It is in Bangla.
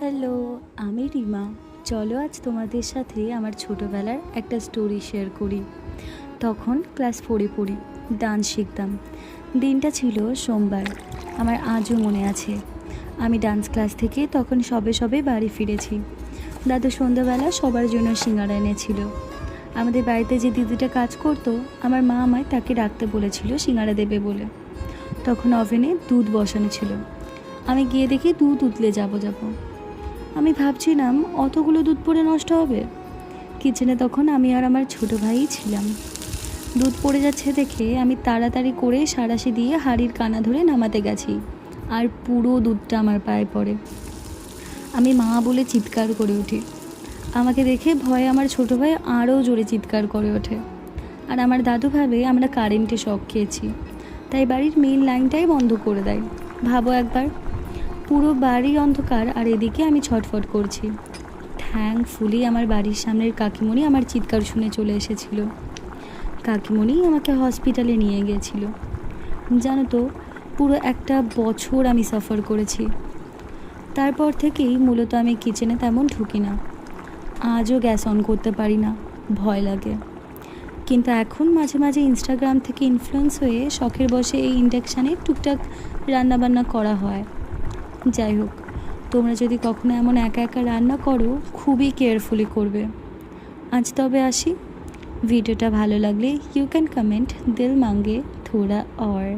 হ্যালো, আমি রিমা। চলো আজ তোমাদের সাথে আমার ছোটোবেলার একটা স্টোরি শেয়ার করি। তখন ক্লাস 4-এ পড়ি, ডান্স শিখতাম। দিনটা ছিল সোমবার। আমার আজও মনে আছে, আমি ডান্স ক্লাস থেকে তখন সবে সবে বাড়ি ফিরেছি। দাদু সন্ধ্যাবেলা সবার জন্য সিঙ্গারা এনেছিল। আমাদের বাড়িতে যে দিদিটা কাজ করতো, আমার মা আমায় তাকে ডাকতে বলেছিল সিঙ্গারা দেবে বলে। তখন ওভেনে দুধ বসানো ছিল। আমি গিয়ে দেখি দুধ উতলে যাব। আমি ভাবছিলাম অতগুলো দুধ পড়ে নষ্ট হবে। কিচেনে তখন আমি আর আমার ছোটো ভাইই ছিলাম। দুধ পড়ে যাচ্ছে দেখে আমি তাড়াতাড়ি করে সাঁড়াশি দিয়ে হাঁড়ির কানা ধরে নামাতে গেছি, আর পুরো দুধটা আমার পায়ে পড়ে। আমি মা বলে চিৎকার করে উঠি। আমাকে দেখে ভয়ে আমার ছোটো ভাই আরও জোরে চিৎকার করে ওঠে। আর আমার দাদু ভাবে আমরা কারেন্টে শক খেয়েছি, তাই বাড়ির মেইন লাইনটাই বন্ধ করে দেয়। ভাবো একবার, পুরো বাড়ি অন্ধকার আর এদিকে আমি ছটফট করছি। থ্যাঙ্কফুলি আমার বাড়ির সামনের কাকিমণি আমার চিৎকার শুনে চলে এসেছিল। কাকিমণি আমাকে হসপিটালে নিয়ে গিয়েছিল। জানো তো, পুরো একটা বছর আমি সাফার করেছি। তারপর থেকেই মূলত আমি কিচেনে তেমন ঢুকি না। আজও গ্যাস অন করতে পারি না, ভয় লাগে। কিন্তু এখন মাঝে মাঝে ইনস্টাগ্রাম থেকে ইনফ্লুয়েন্স হয়ে শখের বসে এই ইন্ডাকশানে টুকটাক রান্নাবান্না করা হয়। যাই হোক, তোমরা যদি কখনো এমন একা একা রান্না করো, খুবই কেয়ারফুলি করবে। আজ তবে আসি। ভিডিওটা ভালো লাগলে ইউ ক্যান কমেন্ট দিল মাঙ্গে থোড়া और।